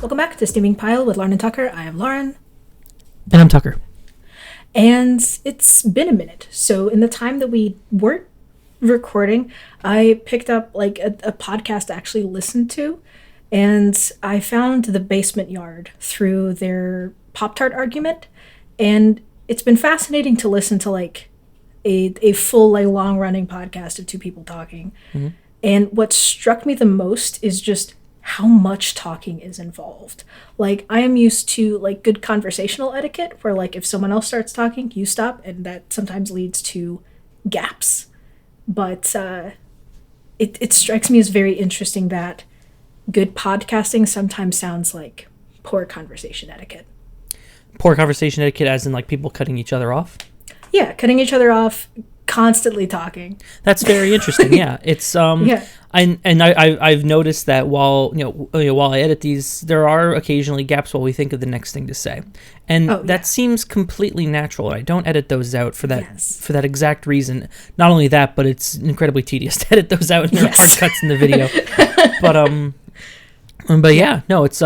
Welcome back to Steaming Pile with Lauren and Tucker. I am Lauren. And I'm Tucker. And it's been a minute. So in the time that we weren't recording, I picked up like a podcast to actually listen to. And I found The Basement Yard through their Pop-Tart argument. And it's been fascinating to listen to like a full, like, long-running podcast of two people talking. Mm-hmm. And what struck me the most is just how much talking is involved. Like, I am used to like good conversational etiquette where like if someone else starts talking, you stop, and that sometimes leads to gaps. But it strikes me as very interesting that good podcasting sometimes sounds like poor conversation etiquette. Poor conversation etiquette as in like people cutting each other off? Yeah, cutting each other off, constantly talking. That's very interesting. Yeah, it's yeah. I've noticed that while I edit these, there are occasionally gaps while we think of the next thing to say, and that seems completely natural. I don't edit those out for that for that exact reason. Not only that, but it's incredibly tedious to edit those out, and there are hard cuts in the video. But yeah, no, it's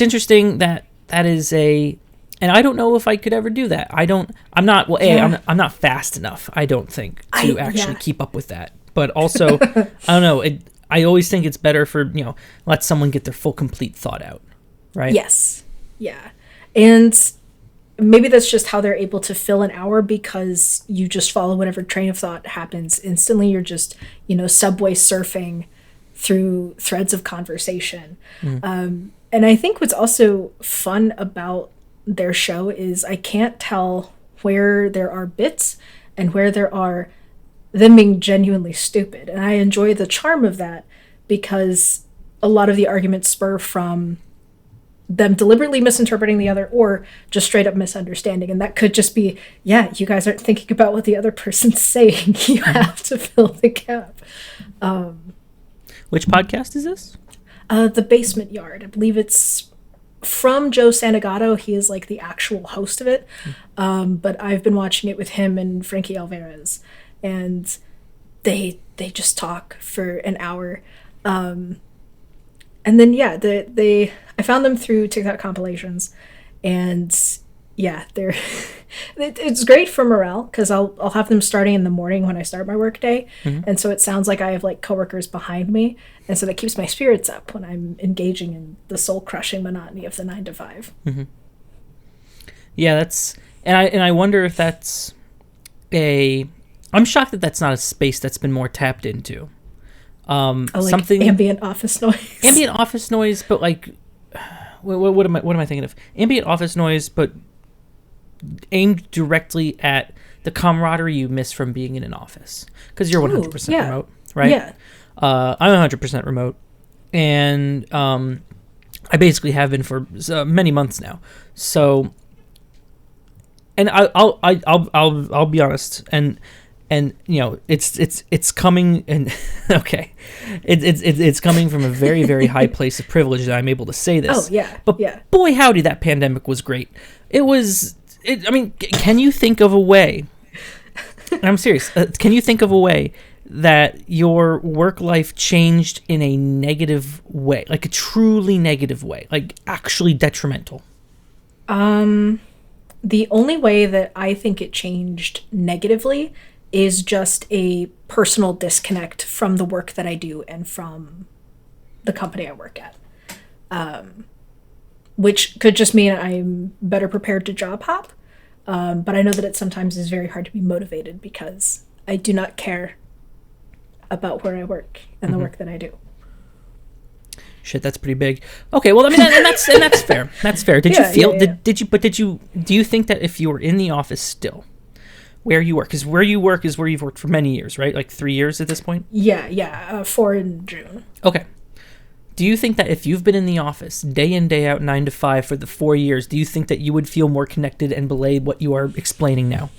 interesting that is a. And I don't know if I could ever do that. I'm not fast enough, I don't think, to actually keep up with that. But also, I don't know. I always think it's better for, let someone get their full, complete thought out, right? Yes. Yeah. And maybe that's just how they're able to fill an hour, because you just follow whatever train of thought happens instantly. You're just, subway surfing through threads of conversation. Mm. And I think what's also fun about their show is I can't tell where there are bits and where there are them being genuinely stupid. And I enjoy the charm of that, because a lot of the arguments spur from them deliberately misinterpreting the other or just straight up misunderstanding. And that could just be, you guys aren't thinking about what the other person's saying. You have to fill the gap. Which podcast is this? The Basement Yard. I believe it's from Joe Santagato. He is like the actual host of it. But I've been watching it with him and Frankie Alvarez, and they just talk for an hour. And then I found them through TikTok compilations, and they're it's great for morale, because I'll have them starting in the morning when I start my work day. Mm-hmm. And so it sounds like I have like coworkers behind me, and so that keeps my spirits up when I'm engaging in the soul-crushing monotony of the 9 to 5. Mm-hmm. Yeah, and I wonder if that's I'm shocked that that's not a space that's been more tapped into. Like something ambient office noise. Ambient office noise, but like, what am I thinking of? Ambient office noise, but aimed directly at the camaraderie you miss from being in an office, because you're 100% remote, right? Yeah. I'm 100% remote, and I basically have been for many months now. So, and I'll be honest, and it's coming, and okay, it's coming from a very, very high place of privilege that I'm able to say this. Oh yeah, but boy howdy, that pandemic was great. Can you think of a way? I'm serious. Can you think of a way that your work life changed in a negative way, like a truly negative way, like actually detrimental? The only way that I think it changed negatively is just a personal disconnect from the work that I do and from the company I work at. Which could just mean I'm better prepared to job hop. But I know that it sometimes is very hard to be motivated, because I do not care about where I work and the work that I do. Shit, that's pretty big. Okay, well, I mean, and that's fair. That's fair. Did you feel? Yeah. Do you think that if you were in the office still, where you work, because where you work is where you've worked for many years, right? Like 3 years at this point? Yeah, 4 in June. Okay. Do you think that if you've been in the office day in, day out, 9 to 5 for the 4 years, do you think that you would feel more connected and belay what you are explaining now?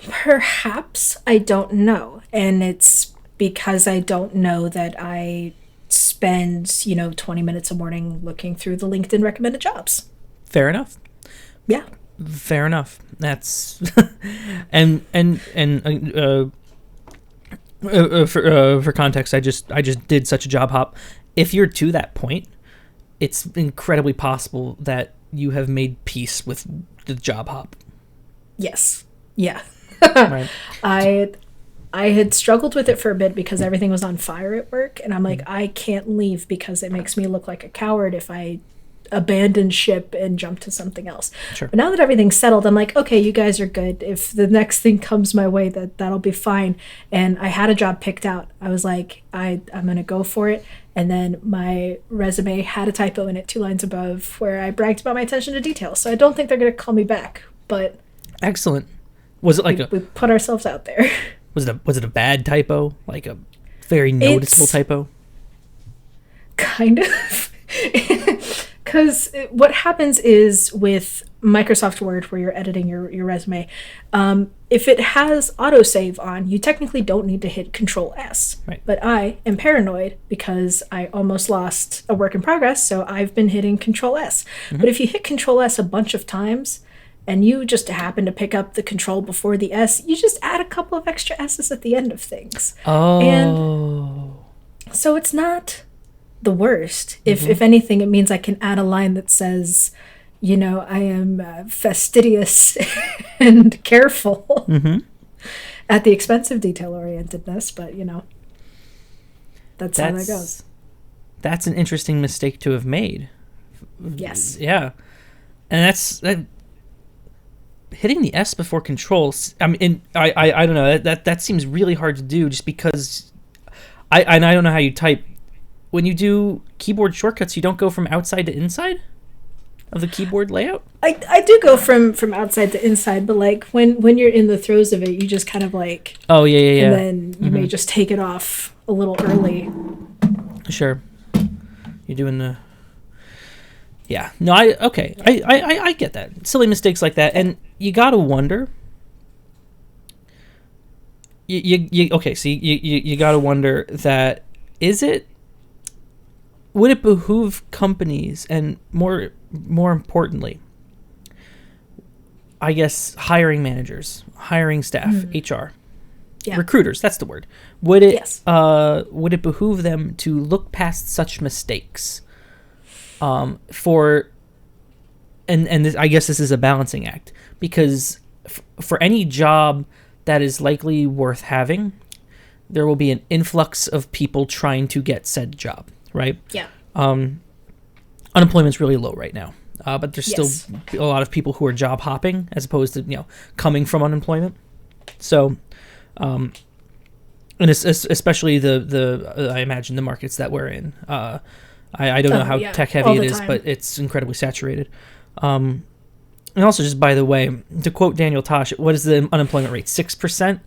Perhaps, I don't know. And it's because I don't know that I spend, 20 minutes a morning looking through the LinkedIn recommended jobs. Fair enough. Yeah. Fair enough. That's and for context, I just did such a job hop, if you're to that point, it's incredibly possible that you have made peace with the job hop. Yes. Yeah. Right. I had struggled with it for a bit because everything was on fire at work, and I'm like, I can't leave because it makes me look like a coward if I abandon ship and jump to something else. Sure. But now that everything's settled, I'm like, okay, you guys are good. If the next thing comes my way, that'll be fine. And I had a job picked out. I was like, I'm gonna go for it. And then my resume had a typo in it 2 lines above where I bragged about my attention to detail. So I don't think they're gonna call me back. But excellent. Was it like we put ourselves out there? Was it a bad typo? Like a very noticeable typo? Kind of. Because what happens is with Microsoft Word, where you're editing your resume, if it has autosave on, you technically don't need to hit Control S. Right. But I am paranoid because I almost lost a work in progress, so I've been hitting Control S. But if you hit Control S a bunch of times, and you just happen to pick up the control before the S, you just add a couple of extra S's at the end of things. Oh. And so it's not the worst. If anything, it means I can add a line that says, I am fastidious and careful at the expense of detail-orientedness, but, that's how that goes. That's an interesting mistake to have made. Yes. Yeah. And that hitting the S before controls. I mean, I don't know. That seems really hard to do just because I don't know how you type. When you do keyboard shortcuts, you don't go from outside to inside of the keyboard layout? I do go from outside to inside, but like when you're in the throes of it, you just kind of like... Oh, yeah. And then you may just take it off a little early. Sure. You're doing the... Yeah. No, I get that. Silly mistakes like that. And you gotta wonder... You gotta wonder that... Would it behoove companies and more importantly, I guess hiring managers, hiring staff, HR, recruiters, that's the word. Would it behoove them to look past such mistakes and this, I guess this is a balancing act because for any job that is likely worth having, there will be an influx of people trying to get said job. Right? Yeah. Unemployment's really low right now, but there's still a lot of people who are job hopping as opposed to coming from unemployment. So, and it's especially the I imagine the markets that we're in. I don't know how tech heavy it is, but it's incredibly saturated. And also, just by the way, to quote Daniel Tosh, what is the unemployment rate? 6%.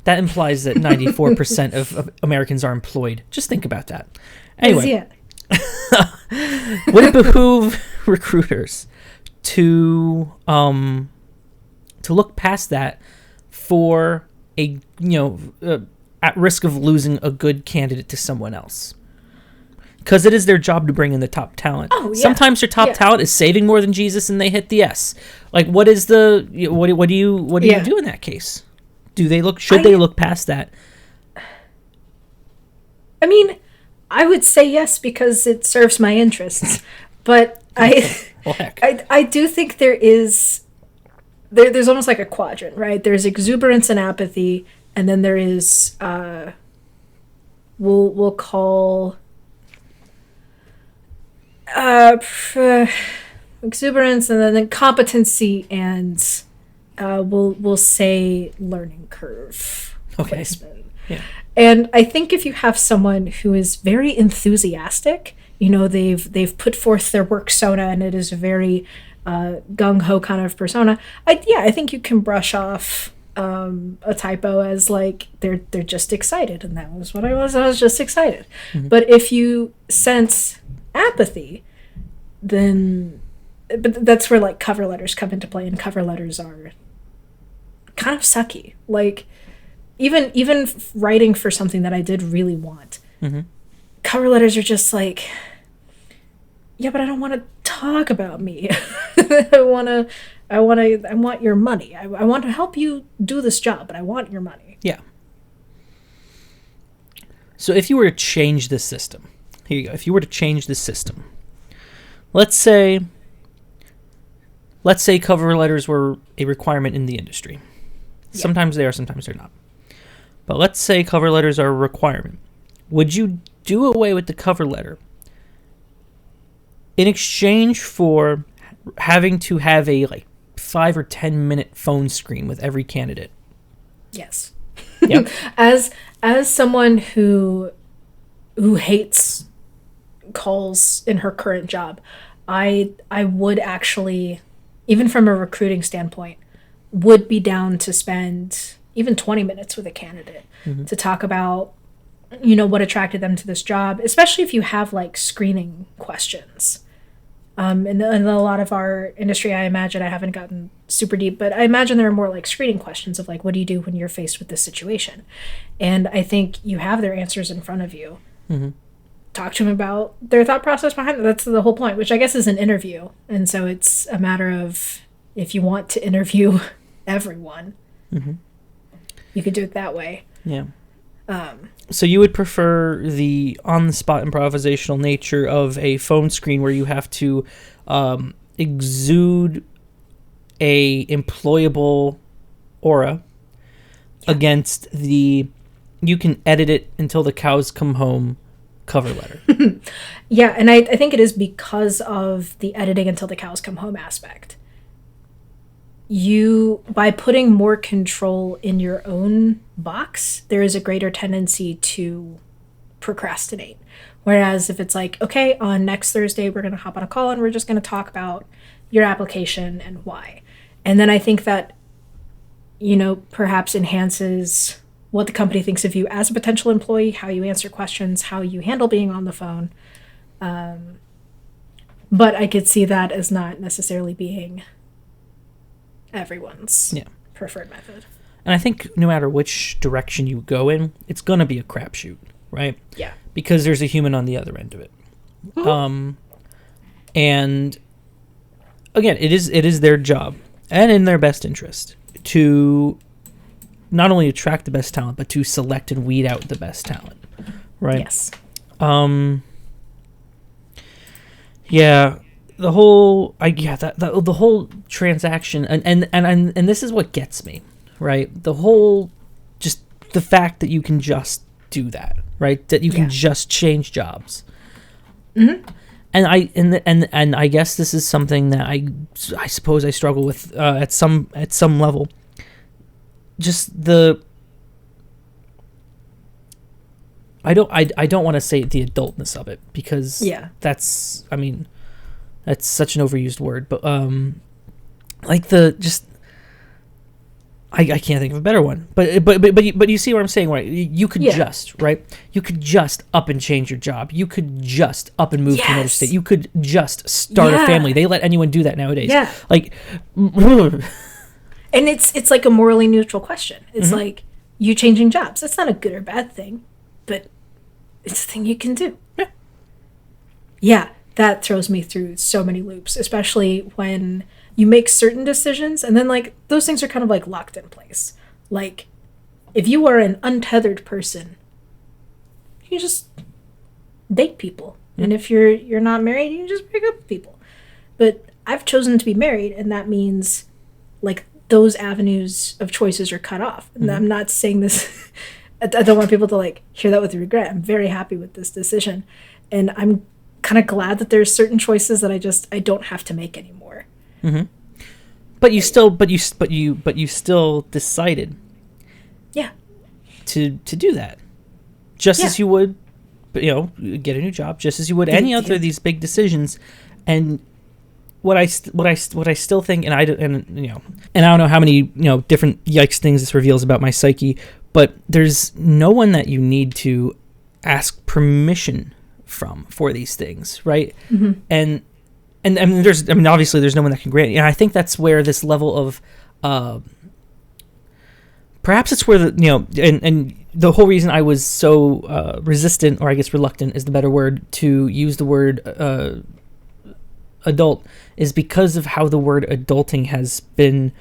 That implies that 94% of Americans are employed. Just think about that. Anyway, would it behoove recruiters to look past that for a at risk of losing a good candidate to someone else? Because it is their job to bring in the top talent. Oh, yeah. Sometimes your top talent is saving more than Jesus, and they hit the S. Like, what is the what do you do in that case? Do they look? Should they look past that? I mean, I would say yes because it serves my interests, but I do think there's almost like a quadrant, right? There's exuberance and apathy, and then there is we'll call exuberance, and then competency, and we'll say learning curve placement. Yeah. And I think if you have someone who is very enthusiastic, they've put forth their work persona, and it is a very gung-ho kind of persona, I think you can brush off a typo as like they're just excited, and that was what I was just excited. But if you sense apathy, then that's where like cover letters come into play, and cover letters are kind of sucky. Like even writing for something that I did really want, cover letters are just like, yeah, but I don't want to talk about me. I want your money. I want to help you do this job, but I want your money. Yeah. So if you were to change the system, here you go. If you were to change the system, let's say cover letters were a requirement in the industry. Yeah. Sometimes they are, sometimes they're not. But let's say cover letters are a requirement. Would you do away with the cover letter in exchange for having to have a 5 or 10 minute phone screen with every candidate? Yes. Yep. As someone who hates calls in her current job, I would actually, even from a recruiting standpoint, would be down to spend even 20 minutes with a candidate to talk about, what attracted them to this job, especially if you have screening questions. In a lot of our industry, I imagine, I haven't gotten super deep, but I imagine there are more screening questions of what do you do when you're faced with this situation? And I think you have their answers in front of you. Mm-hmm. Talk to them about their thought process behind it. That's the whole point, which I guess is an interview. And so it's a matter of, if you want to interview everyone, you could do it that way. Yeah. So you would prefer the on-the-spot improvisational nature of a phone screen where you have to exude a employable aura against the you can edit it until the cows come home cover letter. Yeah, and I think it is because of the editing until the cows come home aspect. By putting more control in your own box, there is a greater tendency to procrastinate. Whereas if it's okay, on next Thursday, we're going to hop on a call and we're just going to talk about your application and why. And then I think that, perhaps enhances what the company thinks of you as a potential employee, how you answer questions, how you handle being on the phone. But I could see that as not necessarily being everyone's preferred method. And I think no matter which direction you go in, it's going to be a crapshoot, right? Yeah. Because there's a human on the other end of it. Mm-hmm. And again, it is their job and in their best interest to not only attract the best talent, but to select and weed out the best talent, right? Yes. Yeah. The whole the whole transaction and this is what gets me, right? The whole, just the fact that you can just do that, right? That you can just change jobs. Mm-hmm. And I guess this is something that I suppose I struggle with at some level. Just I don't want to say the adultness of it, because that's such an overused word, but I can't think of a better one. But you see what I'm saying, right? You could you could just up and change your job. You could just up and move to another state. You could just start a family. They let anyone do that nowadays. Yeah. And it's a morally neutral question. It's you changing jobs. That's not a good or bad thing, but it's a thing you can do. Yeah. Yeah. That throws me through so many loops, especially when you make certain decisions and then those things are kind of locked in place. If you are an untethered person, you just date people. Mm-hmm. And if you're not married, you just break up with people. But I've chosen to be married, and that means those avenues of choices are cut off. And I'm not saying this I don't want people to hear that with regret. I'm very happy with this decision, and I'm kind of glad that there's certain choices that I don't have to make anymore. Mm-hmm. But you still decided, to do that, just as you would, get a new job, just as you would any other of these big decisions. And what I still think, and I don't know how many different yikes things this reveals about my psyche, but there's no one that you need to ask permission from for these things, right? Mm-hmm. And obviously there's no one that can grant it. And I think that's where this level of perhaps it's where and the whole reason I was so resistant, or I guess reluctant is the better word, to use the word adult, is because of how the word adulting has been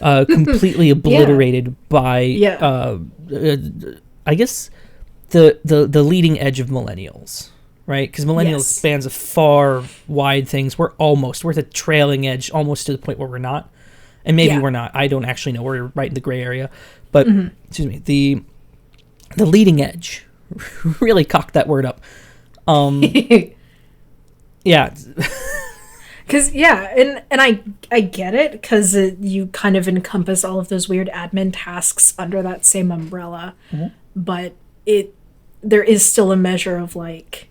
completely obliterated by I guess the leading edge of millennials, right? Because millennials spans a far wide things. We're at the trailing edge, almost to the point where we're not. And maybe we're not. I don't actually know. We're right in the gray area. But, excuse me, the leading edge. Really cocked that word up. Yeah. Because, and I get it, because you kind of encompass all of those weird admin tasks under that same umbrella. Mm-hmm. But there is still a measure of, like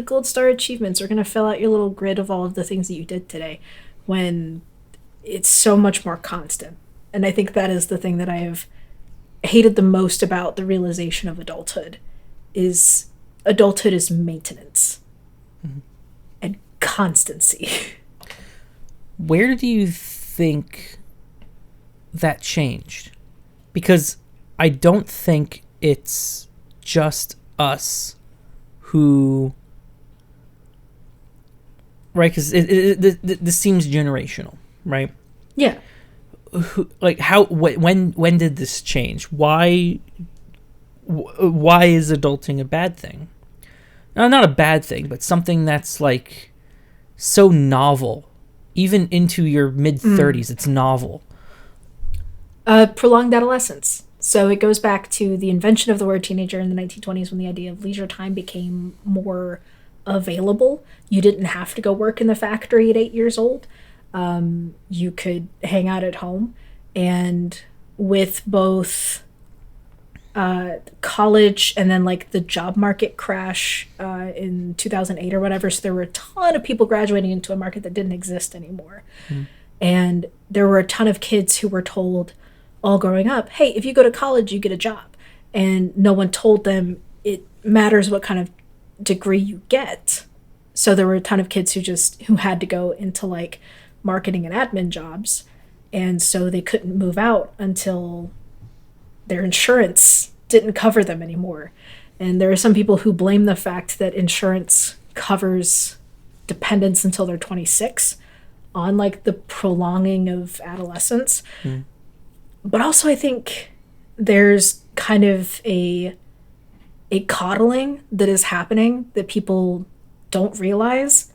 gold star achievements are going to fill out your little grid of all of the things that you did today, when it's so much more constant. And I think that is the thing that I have hated the most about the realization of adulthood is maintenance. Mm-hmm. And constancy. Where do you think that changed? Because I don't think it's just us who, right? Because this seems generational, right? Yeah. When did this change? Why is adulting a bad thing? No, not a bad thing, but something that's like so novel, even into your mid 30s. It's novel. Prolonged adolescence. So it goes back to the invention of the word teenager in the 1920s, when the idea of leisure time became more available. You didn't have to go work in the factory at 8 years old. You could hang out at home. And with both college and then like the job market crash in 2008 or whatever, so there were a ton of people graduating into a market that didn't exist anymore. And there were a ton of kids who were told all growing up, hey, if you go to college, you get a job. And no one told them it matters what kind of degree you get. So there were a ton of kids who had to go into like marketing and admin jobs. And so they couldn't move out until their insurance didn't cover them anymore. And there are some people who blame the fact that insurance covers dependents until they're 26 on like the prolonging of adolescence. But also I think there's kind of a coddling that is happening that people don't realize,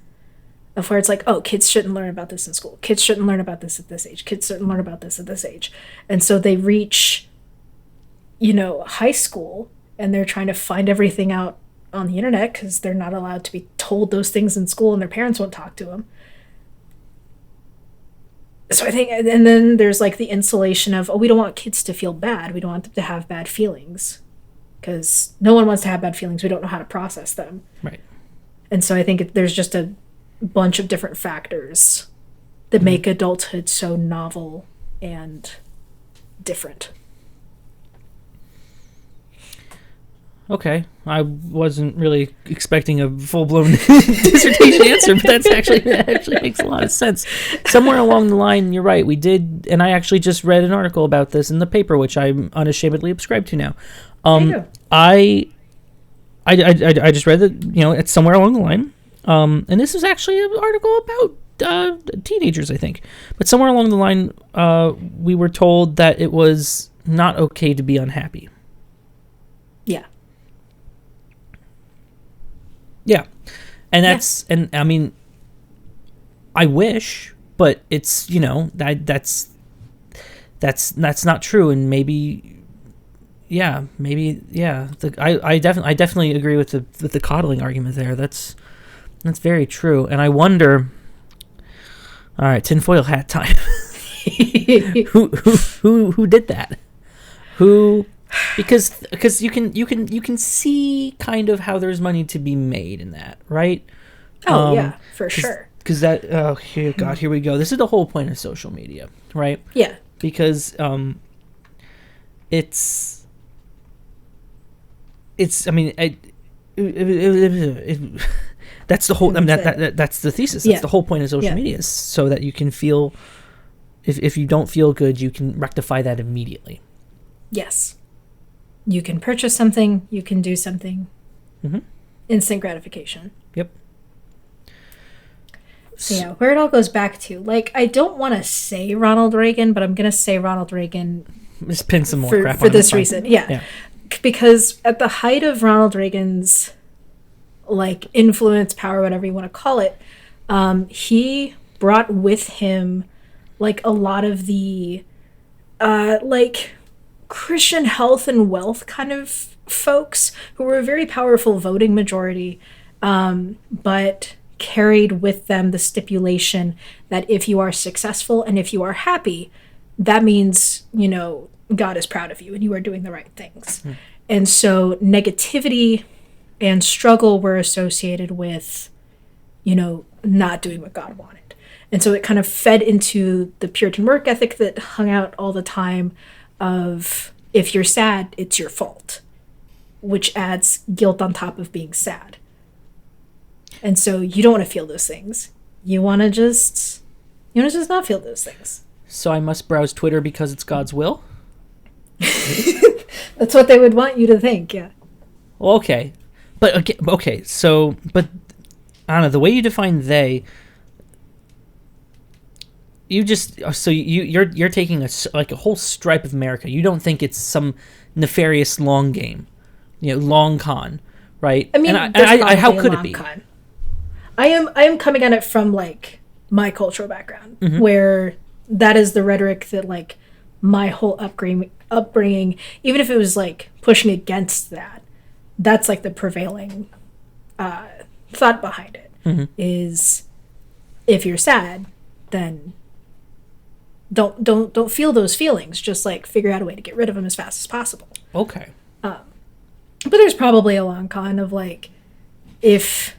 of where it's like, oh, kids shouldn't learn about this in school. Kids shouldn't learn about this at this age. Kids shouldn't learn about this at this age. And so they reach, high school, and they're trying to find everything out on the internet because they're not allowed to be told those things in school, and their parents won't talk to them. So I think, and then there's like the insulation of, oh, we don't want kids to feel bad. We don't want them to have bad feelings, because no one wants to have bad feelings. We don't know how to process them. Right. And so I think there's just a bunch of different factors that make adulthood so novel and different. Okay, I wasn't really expecting a full-blown dissertation answer, but that actually makes a lot of sense. Somewhere along the line, you're right, we did, and I actually just read an article about this in the paper, which I'm unashamedly subscribed to now. I just read that, it's somewhere along the line, and this is actually an article about teenagers, I think. But somewhere along the line, we were told that it was not okay to be unhappy. Yeah. Yeah. And and I mean, I wish, but it's, that's not true. And maybe, I definitely agree with the coddling argument there. That's very true. And I wonder, all right, tinfoil hat time. who did that? Because you can see kind of how there's money to be made in that, right? Oh, yeah, for sure. Because here we go. This is the whole point of social media, right? Yeah. Because I mean, that's the whole. I mean, that's the thesis. That's the whole point of social media, is so that you can feel. If you don't feel good, you can rectify that immediately. Yes. You can purchase something, you can do something. Instant gratification. Yep. So where it all goes back to, like, I don't want to say Ronald Reagan, but I'm going to say Ronald Reagan. Just pin some more crap for this reason. Yeah. Because at the height of Ronald Reagan's like influence, power, whatever you want to call it, he brought with him like a lot of the like Christian health and wealth kind of folks who were a very powerful voting majority, but carried with them the stipulation that if you are successful and if you are happy, that means, you know, God is proud of you and you are doing the right things. And so negativity and struggle were associated with, you know, not doing what God wanted. And so it kind of fed into the Puritan work ethic that hung out all the time of, if you're sad, it's your fault, which adds guilt on top of being sad. And so you don't want to feel those things. You want to just not feel those things. So I must browse Twitter because it's God's will? That's what they would want you to think, yeah. Well, okay. But okay, so but I don't know, the way you define they, you're taking a whole stripe of America. You don't think it's some nefarious long game, you know, long con, right? I mean, how could it be? Con. I am coming at it from like my cultural background, where that is the rhetoric that like my whole upbringing, even if it was like pushing against that, that's like the prevailing thought behind it, is if you're sad, then don't feel those feelings. Just like figure out a way to get rid of them as fast as possible. Okay. But there's probably a long con of like, if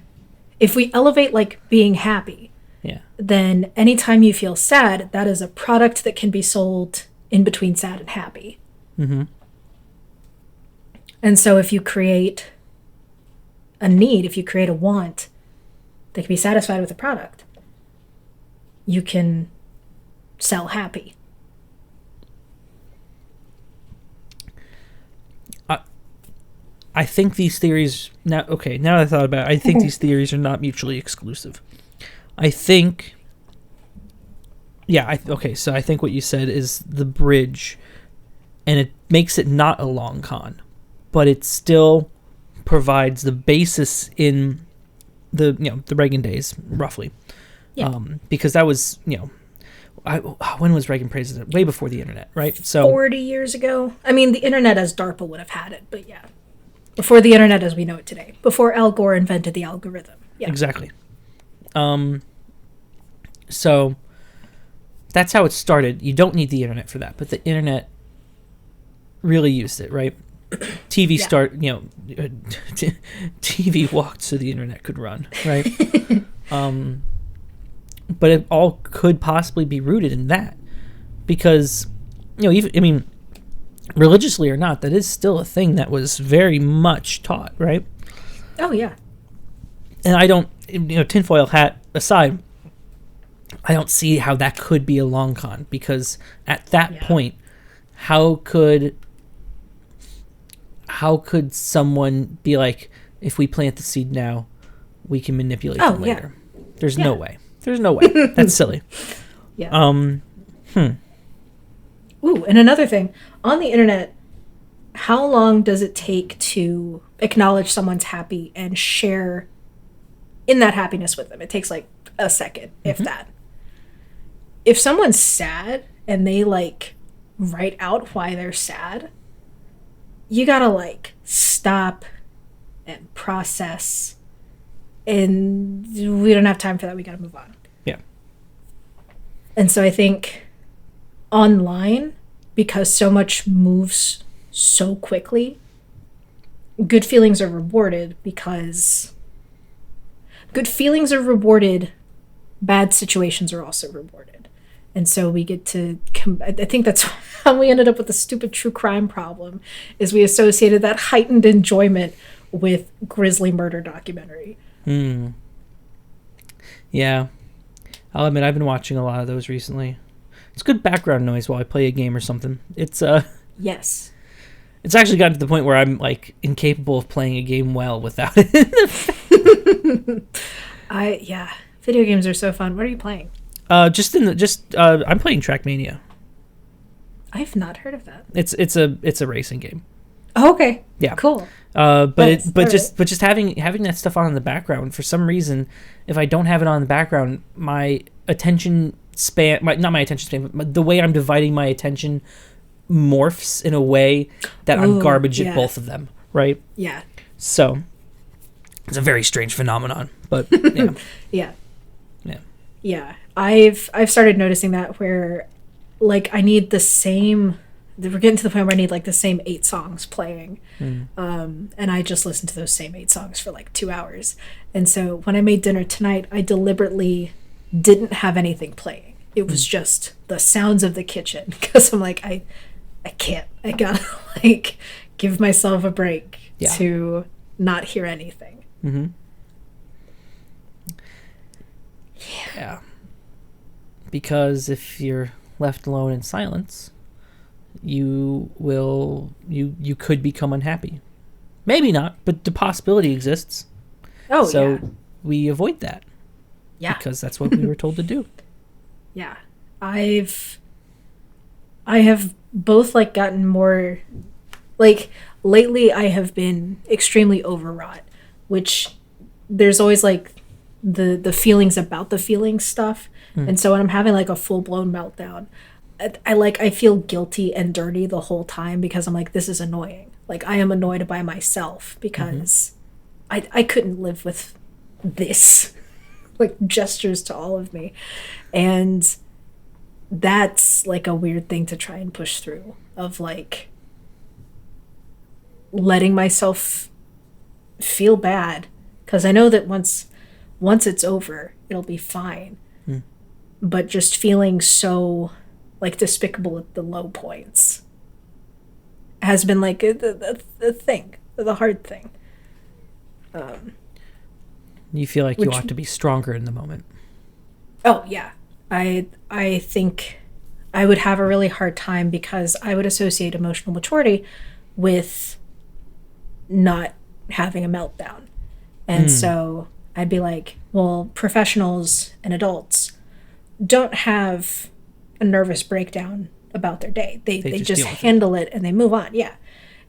we elevate like being happy, then anytime you feel sad, that is a product that can be sold in between sad and happy. And so if you create a need, if you create a want that can be satisfied with a product, you can sell happy. I think these theories now that I thought about it, I think these theories are not mutually exclusive. I think so I think what you said is the bridge, and it makes it not a long con, but it still provides the basis in the Reagan days, roughly. Because that was, when was Reagan president? Way before the internet, right? So 40 years ago. I mean, the internet as DARPA would have had it, but yeah. Before the internet as we know it today. Before Al Gore invented the algorithm. Yeah. Exactly. So that's how it started. You don't need the internet for that, but the internet really used it, right? TV TV walked so the internet could run, right? But it all could possibly be rooted in that, because religiously or not, that is still a thing that was very much taught, right? Oh yeah. And I don't, tinfoil hat aside, I don't see how that could be a long con, because at that point, how could someone be like, if we plant the seed now, we can manipulate them later? There's no way. There's no way. That's silly. Yeah. Ooh, and another thing, on the internet, how long does it take to acknowledge someone's happy and share in that happiness with them? It takes like a second, if that. If someone's sad and they like write out why they're sad, you gotta like stop and process, and we don't have time for that. We gotta move on. Yeah. And so I think online, because so much moves so quickly, good feelings are rewarded, because good feelings are rewarded, bad situations are also rewarded. And so we get to, I think that's how we ended up with the stupid true crime problem, is we associated that heightened enjoyment with grisly murder documentary. Yeah. I'll admit, I've been watching a lot of those recently. It's good background noise while I play a game or something. It's yes. It's actually gotten to the point where I'm like incapable of playing a game well without it. Video games are so fun. What are you playing? I'm playing Trackmania. I've not heard of that. It's a racing game. Okay. Yeah. Cool. But Nice. just having that stuff on in the background, for some reason, if I don't have it on in the background, my attention span, not my attention span, but the way I'm dividing my attention morphs in a way that I'm garbage at both of them, right? Yeah. So it's a very strange phenomenon, but yeah. Yeah. Yeah. Yeah. I've started noticing that where like I need the same, we're getting to the point where I need like the same 8 songs playing. And I just listen to those same 8 songs for like 2 hours. And so when I made dinner tonight, I deliberately didn't have anything playing. It was just the sounds of the kitchen, because I'm like, I can't. I gotta like give myself a break to not hear anything. Mm-hmm. Yeah. Because if you're left alone in silence, you could become unhappy. Maybe not, but the possibility exists. So we avoid that. Yeah. Because that's what we were told to do. Yeah. I have both like gotten more, like lately I have been extremely overwrought, which there's always like the feelings about the feelings stuff. And so when I'm having like a full-blown meltdown, I feel guilty and dirty the whole time, because I'm like, this is annoying. Like I am annoyed by myself because I couldn't live with this, like gestures to all of me. And that's like a weird thing to try and push through, of like letting myself feel bad, because I know that once it's over, it'll be fine. But just feeling so like despicable at the low points has been like the thing, the hard thing. You feel like you ought to be stronger in the moment. Oh yeah. I think I would have a really hard time, because I would associate emotional maturity with not having a meltdown. And so I'd be like, well, professionals and adults don't have a nervous breakdown about their day. They just handle it and they move on. Yeah.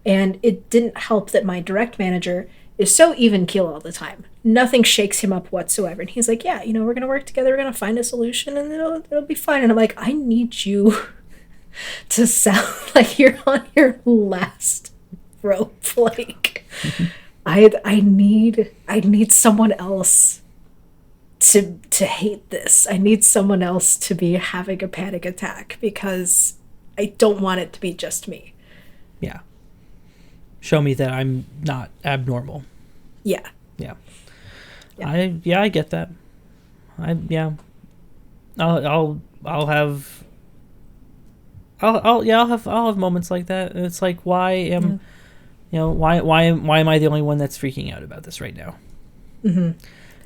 And it didn't help that my direct manager is so even keel all the time. Nothing shakes him up whatsoever. And he's like, yeah, we're going to work together. We're going to find a solution and it'll be fine. And I'm like, I need you to sound like you're on your last rope. Like, I need someone else to hate this. I need someone else to be having a panic attack, because I don't want it to be just me. Yeah. Show me that I'm not abnormal. Yeah. Yeah. I get that. I'll have moments like that. And it's like, why am I the only one that's freaking out about this right now?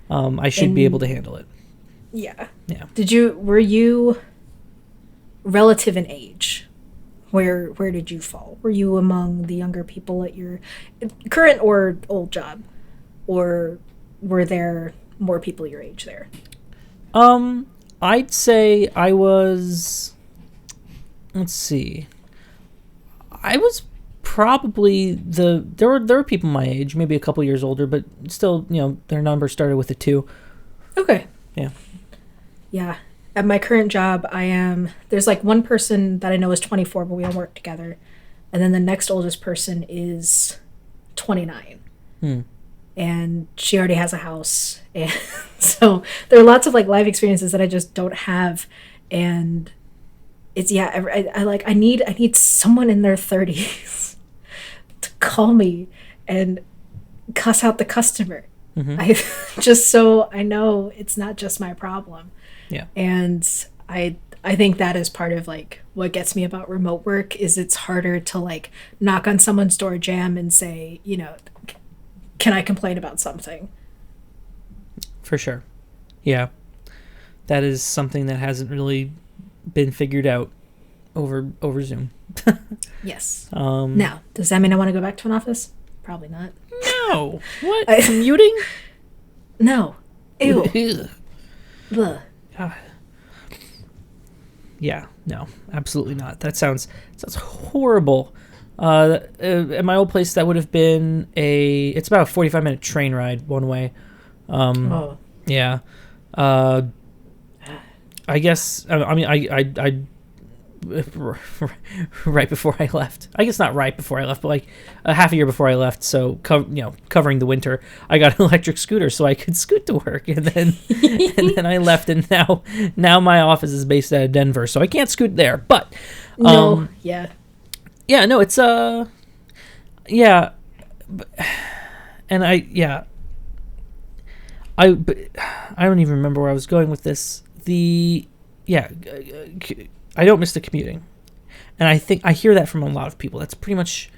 I should be able to handle it. Yeah. Yeah. Were you relative in age? Where did you fall? Were you among the younger people at your current or old job? Or were there more people your age there? I'd say I was, let's see. I was probably there were people my age, maybe a couple years older, but still, their number started with a 2. Okay. Yeah. Yeah. At my current job, there's like one person that I know is 24, but we all work together. And then the next oldest person is 29. And she already has a house. And so there are lots of like life experiences that I just don't have. And it's, I need someone in their 30s to call me and cuss out the customer. Just so I know it's not just my problem. Yeah. And I think that is part of like what gets me about remote work, is it's harder to like knock on someone's door jam and say, can I complain about something? For sure. Yeah. That is something that hasn't really been figured out over Zoom. Yes. Now, does that mean I want to go back to an office? Probably not. No. What? Commuting? No. Ew. Ugh. God. Yeah, no, absolutely not. That sounds horrible. At my old place, that would have been it's about a 45-minute train ride one way. Oh. Yeah. I guess, I mean, I right before I left. I guess not right before I left, but like a half a year before I left. So, covering the winter, I got an electric scooter so I could scoot to work, and then I left, and now my office is based out of Denver, so I can't scoot there. But yeah, no, it's yeah, and I don't even remember where I was going with this. I don't miss the commuting, and I think I hear that from a lot of people. That's pretty much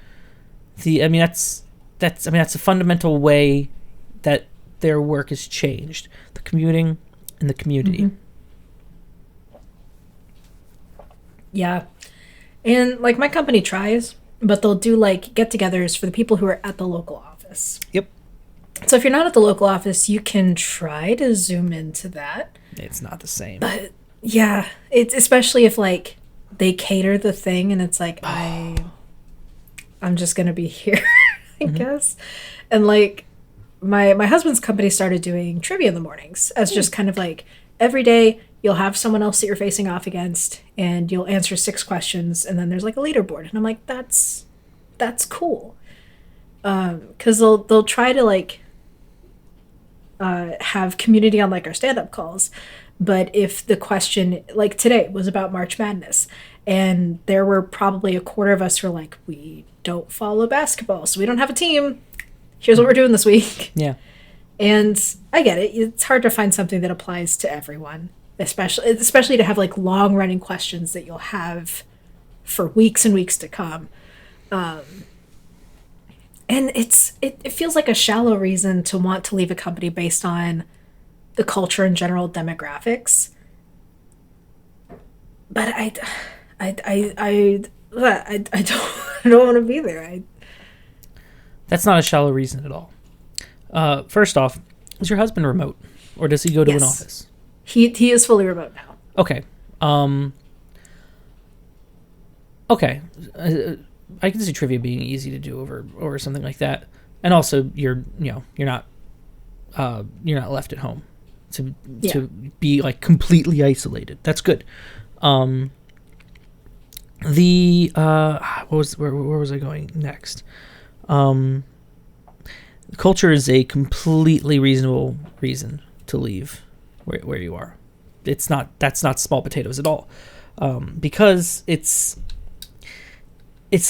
that's a fundamental way that their work has changed: the commuting and the community. Mm-hmm. Yeah, and like my company tries, but they'll do like get-togethers for the people who are at the local office. Yep. So if you're not at the local office, you can try to zoom into that. It's not the same. But yeah, it's especially if like they cater the thing and it's like I'm just gonna be here, I guess. And like my husband's company started doing trivia in the mornings as just kind of like every day you'll have someone else that you're facing off against and you'll answer 6 questions and then there's like a leaderboard. And I'm like, that's cool. Because they'll try to like have community on like our stand-up calls, but if the question like today was about March Madness and there were probably a quarter of us who were like, we don't follow basketball, so we don't have a team, here's what we're doing this week. Yeah. And I get it, it's hard to find something that applies to everyone, especially to have like long-running questions that you'll have for weeks and weeks to come. And it feels like a shallow reason to want to leave a company based on the culture and general demographics. But I don't want to be there. That's not a shallow reason at all. First off, is your husband remote, or does he go to an office? He is fully remote now. Okay. Okay. I can see trivia being easy to do over something like that, and also you're not left at home to be like completely isolated. That's good. Where was I going next? Culture is a completely reasonable reason to leave where you are. That's not small potatoes at all, because it's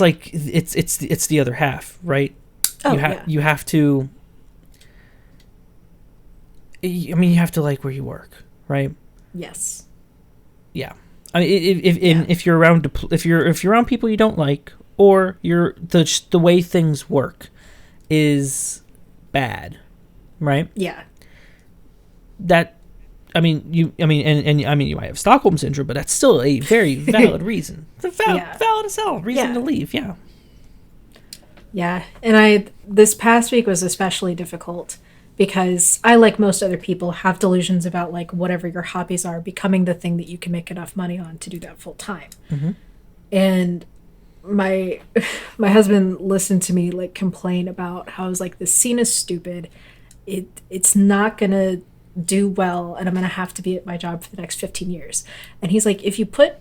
like it's the other half, right? You have to. I mean, you have to like where you work, right? Yes. Yeah. I mean, if you're around people you don't like, or the way things work is bad, right? Yeah. You might have Stockholm syndrome, but that's still a very valid reason. It's a valid as hell reason to leave. Yeah. Yeah, and this past week was especially difficult because I, like most other people, have delusions about like whatever your hobbies are becoming the thing that you can make enough money on to do that full time. Mm-hmm. And my husband listened to me like complain about how I was like, this scene is stupid. It's not gonna do well, and I'm gonna have to be at my job for the next 15 years. And he's like, if you put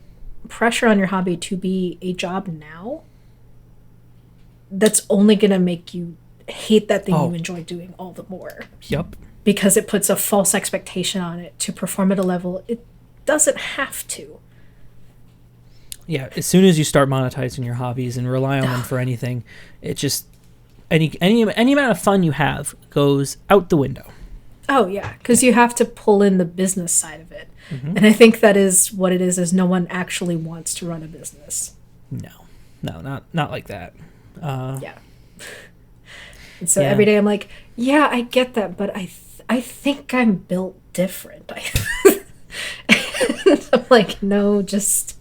pressure on your hobby to be a job now, that's only gonna make you hate that thing you enjoy doing all the more. Yep. Because it puts a false expectation on it to perform at a level it doesn't have to. Yeah, as soon as you start monetizing your hobbies and rely on them for anything, it just any amount of fun you have goes out the window. Oh yeah, because you have to pull in the business side of it. Mm-hmm. And I think that is what it is no one actually wants to run a business. No, not like that. Yeah. And so every day I'm like, yeah, I get that, but I think I'm built different. And I'm like, no, just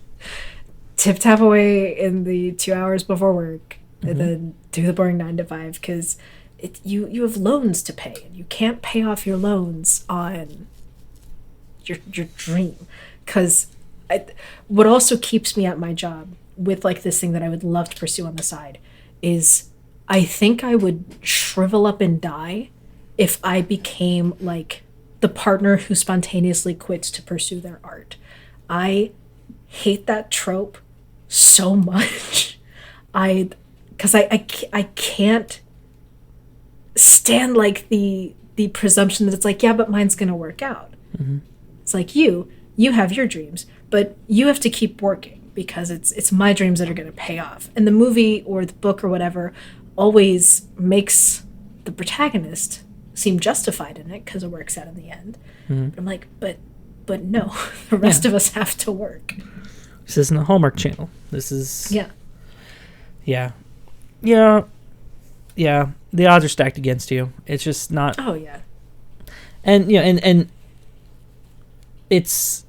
tap away in the 2 hours before work, mm-hmm. and then do the boring 9 to 5, because you have loans to pay, and you can't pay off your loans on your dream. Because what also keeps me at my job with like this thing that I would love to pursue on the side is I think I would shrivel up and die if I became like the partner who spontaneously quits to pursue their art. I hate that trope so much. Because I can't stand like the presumption that it's like, yeah, but mine's gonna work out. Mm-hmm. It's like you have your dreams, but you have to keep working because it's my dreams that are gonna pay off. And the movie or the book or whatever always makes the protagonist seem justified in it because it works out in the end. Mm-hmm. But I'm like, but no, the rest of us have to work. This isn't a Hallmark Channel. This is yeah. The odds are stacked against you. It's just not. Oh yeah. And and it's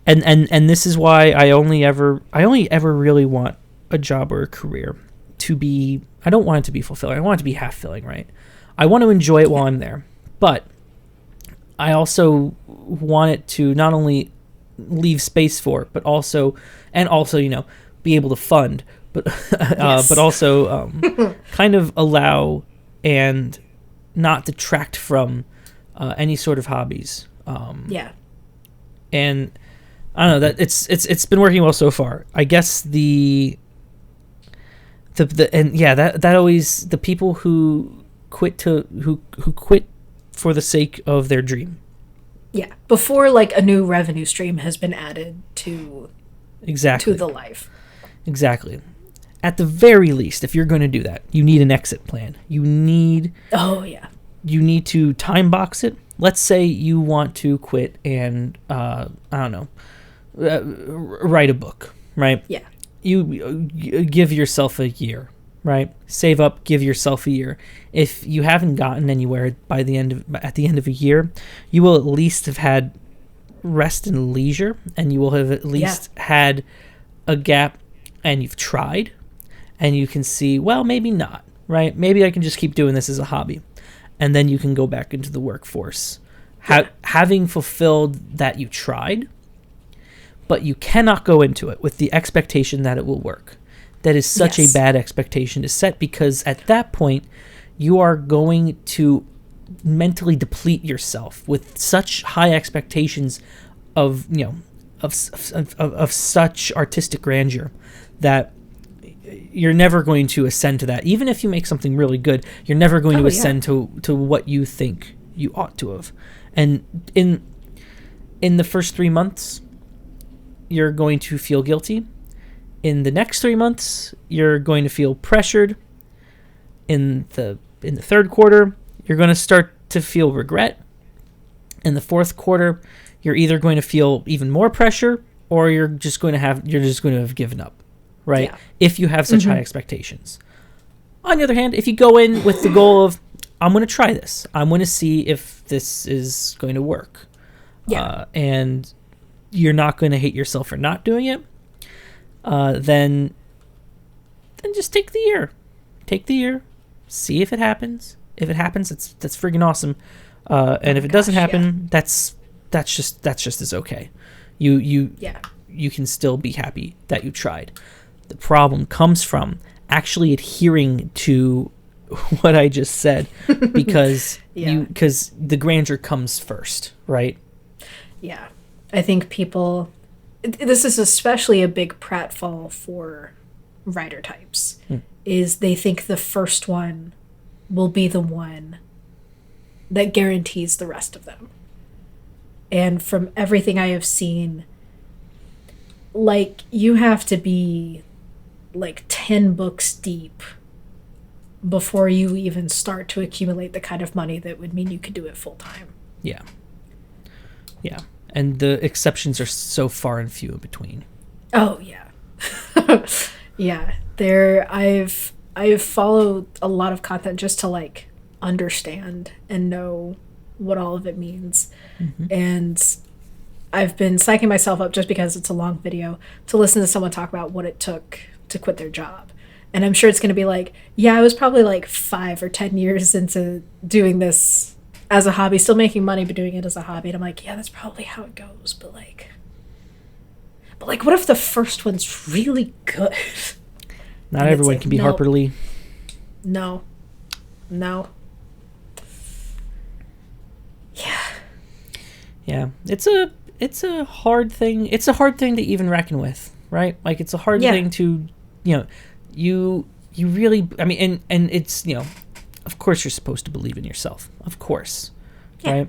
and this is why I only ever really want a job or a career to be. I don't want it to be fulfilling. I want it to be half filling, right? I want to enjoy it while I'm there, but I also want it to not only leave space for it, but also be able to fund, but yes. but also kind of allow and not detract from any sort of hobbies. And I don't know that it's been working well so far. I guess that always the people who quit for the sake of their dream. Yeah, before like a new revenue stream has been added to the life. Exactly. At the very least, if you're going to do that, you need an exit plan. You need to time box it. Let's say you want to quit and write a book, right? Yeah. You give yourself a year, right? Save up, give yourself a year. If you haven't gotten anywhere at the end of a year, you will at least have had rest and leisure, and you will have at least had a gap, and you've tried, and you can see, well, maybe not, right? Maybe I can just keep doing this as a hobby, and then you can go back into the workforce, having fulfilled that you tried, but you cannot go into it with the expectation that it will work. That is such a bad expectation to set, because at that point you are going to mentally deplete yourself with such high expectations of such artistic grandeur that you're never going to ascend to that. Even if you make something really good, you're never going to ascend to what you think you ought to have. And in the first 3 months, you're going to feel guilty. In the next 3 months, you're going to feel pressured. In the third quarter, you're going to start to feel regret. In the fourth quarter, you're either going to feel even more pressure, or you're just going to have given up, right? Yeah. If you have such high expectations. On the other hand, if you go in with the goal of, I'm going to try this, I'm going to see if this is going to work, and you're not going to hate yourself for not doing it, then just take the year. Take the year. See if it happens. If it happens, that's friggin' awesome. And if it doesn't happen, that's just as okay. You can still be happy that you tried. The problem comes from actually adhering to what I just said, because because the grandeur comes first, right? Yeah. I think this is especially a big pratfall for writer types, is they think the first one will be the one that guarantees the rest of them. And from everything I have seen, like, you have to be like 10 books deep before you even start to accumulate the kind of money that would mean you could do it full time. Yeah. And the exceptions are so far and few in between. Oh yeah. Yeah. I've followed a lot of content just to like understand and know what all of it means. Mm-hmm. And I've been psyching myself up, just because it's a long video, to listen to someone talk about what it took to quit their job. And I'm sure it's going to be like, yeah, I was probably like 5 or 10 years into doing this as a hobby, still making money, but doing it as a hobby. And I'm like, yeah, that's probably how it goes. But like, But like, what if the first one's really good? Not everyone can be Harper Lee. No. Yeah, it's a hard thing. It's a hard thing to even reckon with, right? Like, it's a hard thing to, you really, I mean, and it's, of course you're supposed to believe in yourself, of course, right?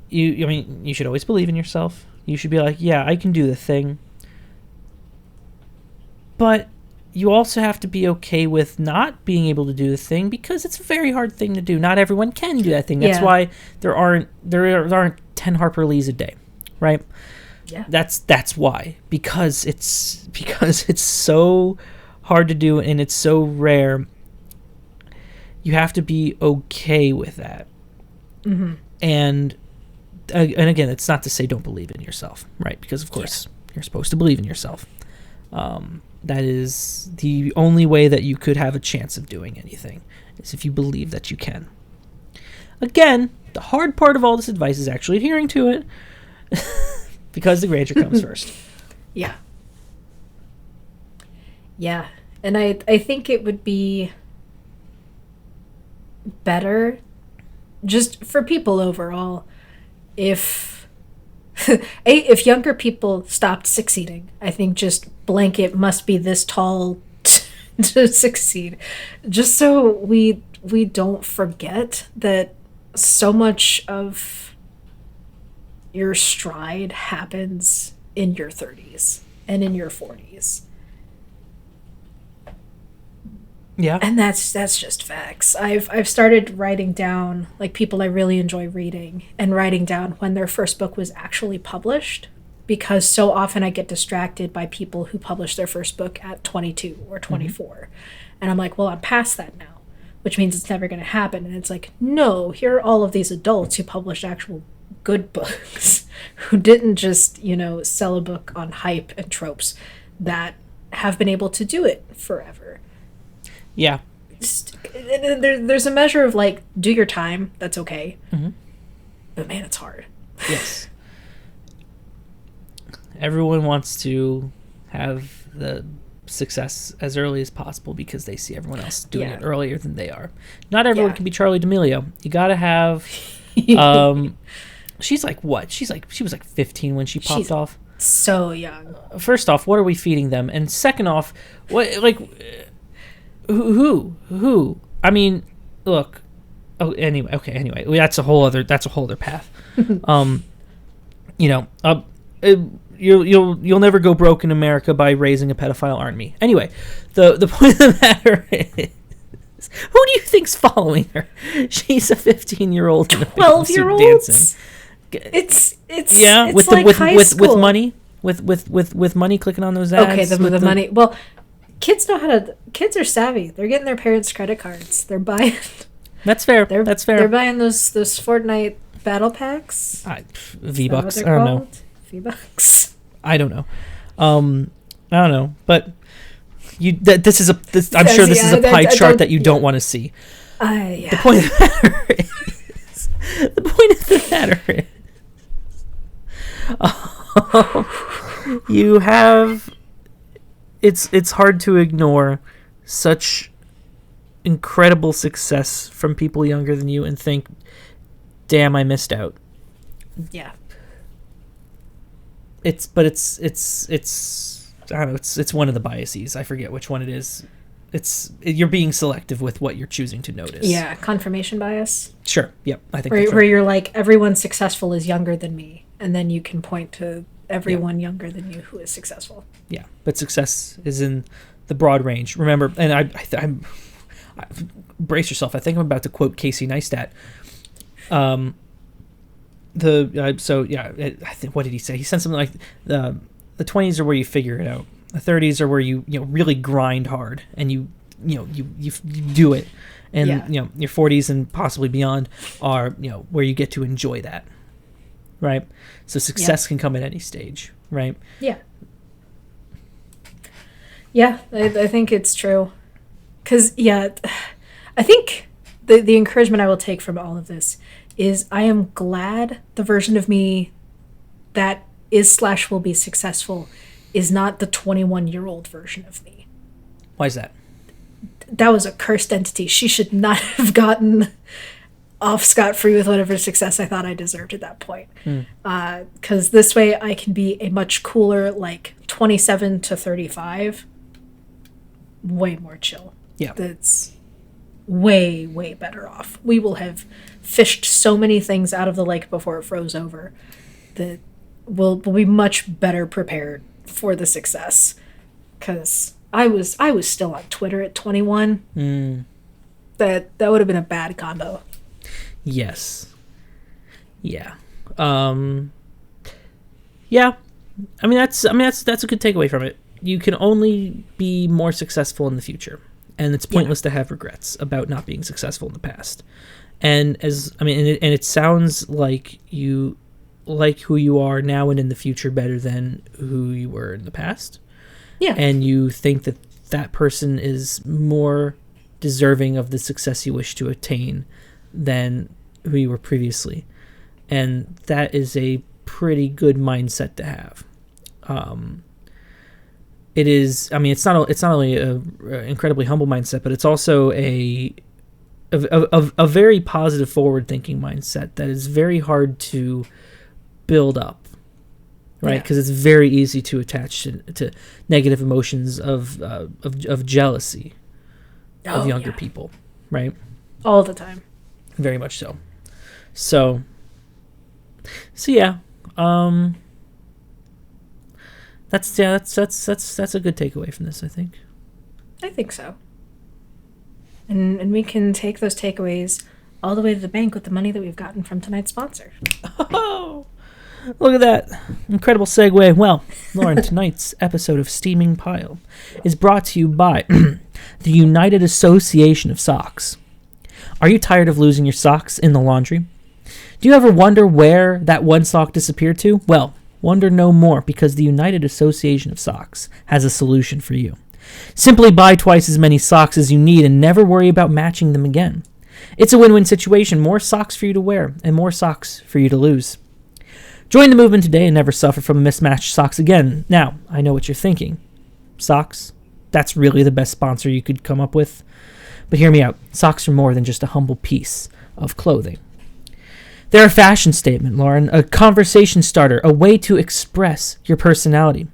You should always believe in yourself. You should be like, yeah, I can do the thing. But you also have to be okay with not being able to do the thing, because it's a very hard thing to do. Not everyone can do that thing. That's why there aren't 10 Harper Lees a day, right? Yeah. That's why. Because it's so hard to do and it's so rare. You have to be okay with that. Mm-hmm. And again, it's not to say don't believe in yourself, right? Because of course you're supposed to believe in yourself. That is the only way that you could have a chance of doing anything, is if you believe that you can. Again, the hard part of all this advice is actually adhering to it, because the grandeur comes first. Yeah. Yeah. And I think it would be better just for people overall if younger people stopped succeeding. I think just blanket must be this tall to succeed, just so we don't forget that so much of your stride happens in your 30s and in your 40s. Yeah. And that's just facts. I've started writing down, like, people I really enjoy reading, and writing down when their first book was actually published, because so often I get distracted by people who publish their first book at 22 or 24. Mm-hmm. And I'm like, well, I'm past that now, which means it's never going to happen. And it's like, no, here are all of these adults who published actual good books, who didn't just, sell a book on hype and tropes, that have been able to do it forever. Yeah. There's a measure of, like, do your time. That's okay. Mm-hmm. But man, it's hard. Yes. Everyone wants to have the success as early as possible because they see everyone else doing it earlier than they are. Not everyone can be Charli D'Amelio. You gotta have. She's like what? She was like 15 when she popped off. So young. First off, what are we feeding them? And second off, what, like. Who? I mean, look. Oh, anyway. Okay. Anyway, that's a whole other path. You'll never go broke in America by raising a pedophile army. Anyway, the point of the matter is, who do you think's following her? She's a 15-year-old, 12-year-old dancing. It's with like high school. with money, with money, clicking on those ads. Okay, the money. Well. Kids are savvy. They're getting their parents' credit cards. They're buying. That's fair. That's fair. They're buying those Fortnite battle packs. V-Bucks. I don't know. V-Bucks. I don't know. I don't know. But this is I'm sure this is a pie chart that you don't want to see. Yeah. The point of the matter is, you have. It's hard to ignore such incredible success from people younger than you and think, damn, I missed out. Yeah. It's I don't know, it's one of the biases. I forget which one it is. You're being selective with what you're choosing to notice. Yeah, confirmation bias. Sure. Yep. I think where you're like, everyone successful is younger than me, and then you can point to everyone younger than you who is successful. Yeah, but success is in the broad range. Remember, and I'm brace yourself. I think I'm about to quote Casey Neistat. I think, what did he say? He said something like the 20s are where you figure it out. The 30s are where you really grind hard and you do it, and your 40s and possibly beyond are where you get to enjoy that. Right, so success can come at any stage, right? Yeah, I think it's true, because I think the encouragement I will take from all of this is I am glad the version of me that is/will be successful is not the 21-year-old version of me. Why is that? That was a cursed entity. She should not have gotten off scot-free with whatever success I thought I deserved at that point. Because this way I can be a much cooler, like, 27 to 35. Way more chill. Yeah. That's way, way better off. We will have fished so many things out of the lake before it froze over that we'll be much better prepared for the success. Because I was still on Twitter at 21. That would have been a bad combo. Yes. Yeah. Yeah. I mean that's a good takeaway from it. You can only be more successful in the future, and it's pointless to have regrets about not being successful in the past. And it sounds like you like who you are now and in the future better than who you were in the past. Yeah. And you think that that person is more deserving of the success you wish to attain than who you were previously. And that is a pretty good mindset to have. It is, I mean, it's not only an incredibly humble mindset, but it's also a very positive, forward-thinking mindset that is very hard to build up, right? Because it's very easy to attach to negative emotions of jealousy of younger people, right? All the time. Very much so. So yeah. That's a good takeaway from this, I think. I think so. And we can take those takeaways all the way to the bank with the money that we've gotten from tonight's sponsor. Oh, look at that. Incredible segue. Well, Lauren, tonight's episode of Steaming Pile is brought to you by the United Association of Socks. Are you tired of losing your socks in the laundry? Do you ever wonder where that one sock disappeared to? Well, wonder no more, because the United Association of Socks has a solution for you. Simply buy twice as many socks as you need and never worry about matching them again. It's a win-win situation. More socks for you to wear and more socks for you to lose. Join the movement today and never suffer from mismatched socks again. Now, I know what you're thinking. Socks? That's really the best sponsor you could come up with. But hear me out. Socks are more than just a humble piece of clothing. They're a fashion statement, Lauren, a conversation starter, a way to express your personality.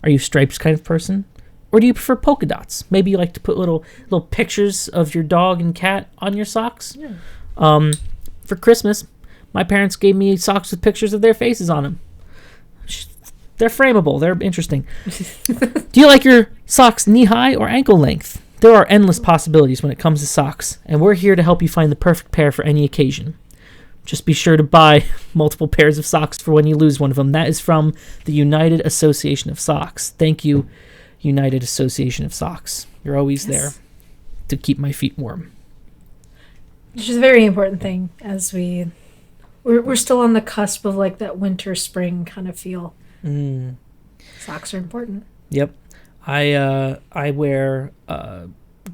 Are you a stripes kind of person? Or do you prefer polka dots? Maybe you like to put little pictures of your dog and cat on your socks? Yeah. For Christmas, my parents gave me socks with pictures of their faces on them. They're frameable. They're interesting. Do you like your socks knee-high or ankle length? There are endless possibilities when it comes to socks, and we're here to help you find the perfect pair for any occasion. Just be sure to buy multiple pairs of socks for when you lose one of them. That is from the United Association of Socks. Thank you, United Association of Socks. You're always there to keep my feet warm. Which is a very important thing as we're still on the cusp of like that winter spring kind of feel. Socks are important. Yep. I wear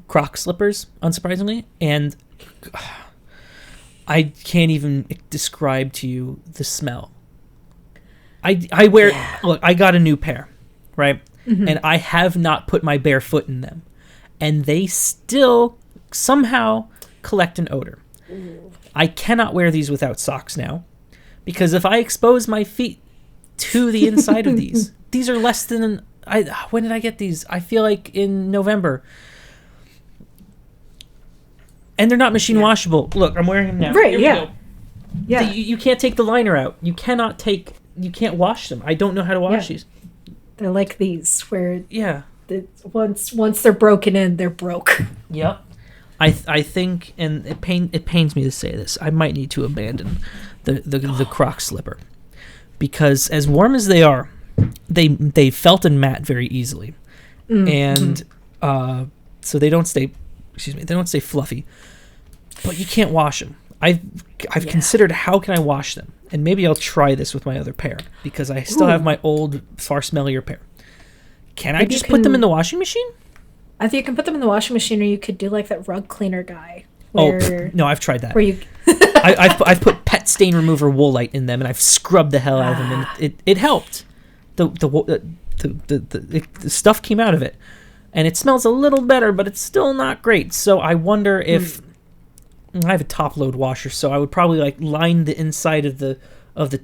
Croc slippers, unsurprisingly, and I can't even describe to you the smell. I wear... Yeah. Look, I got a new pair, right? Mm-hmm. And I have not put my bare foot in them. And they still somehow collect an odor. Ooh. I cannot wear these without socks now. Because if I expose my feet to the inside of these are less than... when did I get these? I feel like in November. And they're not machine washable. Look, I'm wearing them now. Right, yeah. Yeah. You can't take the liner out. You can't wash them. I don't know how to wash these. They're like these, where once they're broken in, they're broke. Yep. I think, and it pains me to say this, I might need to abandon the Croc slipper. Because as warm as they are, they felt and mat very easily. And so they don't stay fluffy. But you can't wash them. I've considered how can I wash them, and maybe I'll try this with my other pair because I still have my old far smellier pair. Can I just put them in the washing machine? I think you can put them in the washing machine, or you could do like that rug cleaner guy. No, I've tried that. Where you I've put pet stain remover Woolite in them, and I've scrubbed the hell out of them, and it helped. The stuff came out of it, and it smells a little better, but it's still not great. So I wonder if I have a top load washer, so I would probably like line the inside of the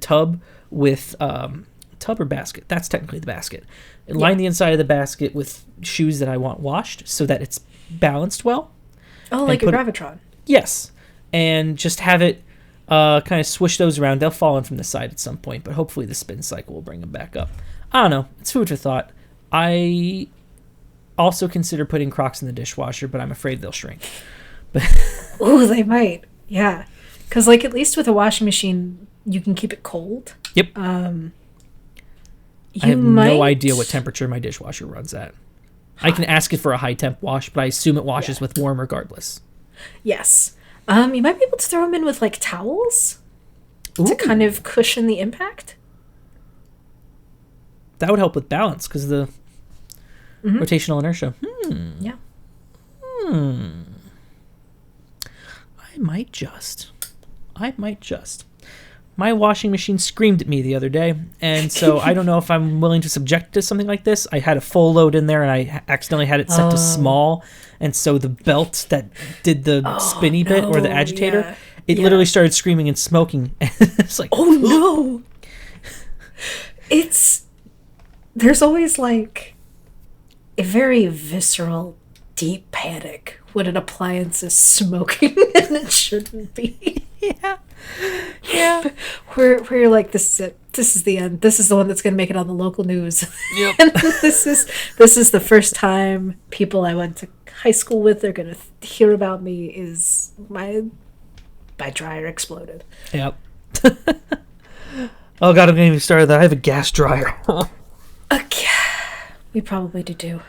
tub with tub or basket. That's technically the basket. Line the inside of the basket with shoes that I want washed, so that it's balanced well. Oh, like a Gravitron. Yes, and just have it kind of swish those around. They'll fall in from the side at some point, but hopefully the spin cycle will bring them back up. I don't know. It's food for thought. I also consider putting Crocs in the dishwasher, but I'm afraid they'll shrink. Oh, they might. Yeah, because like at least with a washing machine, you can keep it cold. Yep. I have no idea what temperature my dishwasher runs at. I can ask it for a high temp wash, but I assume it washes with warm regardless. Yes. You might be able to throw them in with like towels to kind of cushion the impact. That would help with balance because the rotational inertia. Yeah. I might just. My washing machine screamed at me the other day, and so I don't know if I'm willing to subject to something like this. I had a full load in there, and I accidentally had it set to small, and so the belt that did the spinny bit or the agitator, it literally started screaming and smoking. It's like, oh no! There's always like a very visceral, deep panic when an appliance is smoking and it shouldn't be. Yeah. Where you're like, this is it. This is the end. This is the one that's going to make it on the local news. Yep. And this is the first time people I went to high school with are going to hear about me is my dryer exploded. Yep. Oh God, I'm getting started. That I have a gas dryer. Okay. We probably do too.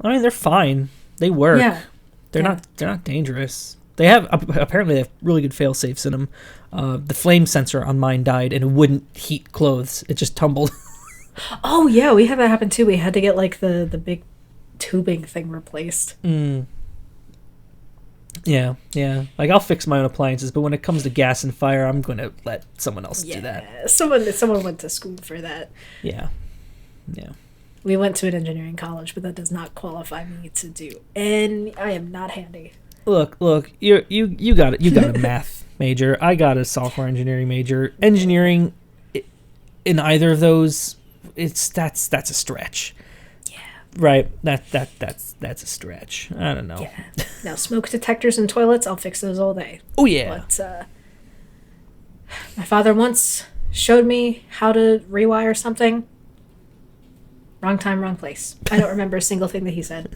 I mean, they're fine. They work. Yeah. They're not dangerous. They have apparently they have really good fail safes in them. The flame sensor on mine died and it wouldn't heat clothes. It just tumbled. Oh yeah, we had that happen too. We had to get like the big tubing thing replaced. Yeah. Like I'll fix my own appliances, but when it comes to gas and fire, I'm going to let someone else do that. Someone went to school for that. Yeah. We went to an engineering college, but that does not qualify me to do. And I am not handy. Look, you got it. You got a math major. I got a software engineering major. Engineering in either of those, that's a stretch. Yeah. Right. That's a stretch. I don't know. Yeah. Now smoke detectors in toilets, I'll fix those all day. Oh yeah. But my father once showed me how to rewire something. Wrong time, wrong place. I don't remember a single thing that he said.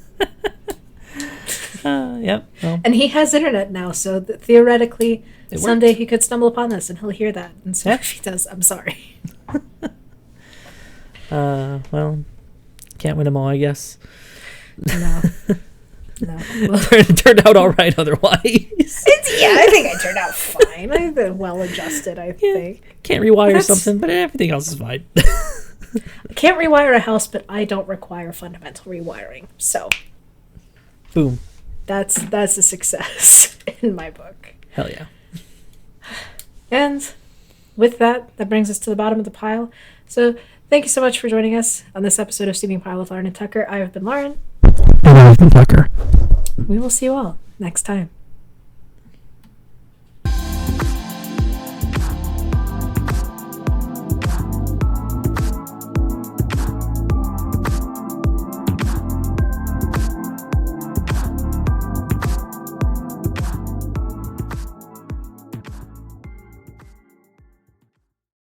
Yep. Well. And he has internet now, so theoretically, someday he could stumble upon this and he'll hear that. And so if he does, I'm sorry. Well, can't win them all, I guess. No. It turned out all right otherwise. I think I turned out fine. I've been well adjusted, I think. Can't rewire something, but everything else is fine. I can't rewire a house, but I don't require fundamental rewiring. So, boom. That's a success in my book. Hell yeah. And with that brings us to the bottom of the pile. So, thank you so much for joining us on this episode of Steaming Pile with Lauren and Tucker. I have been Lauren. And I have been Tucker. We will see you all next time.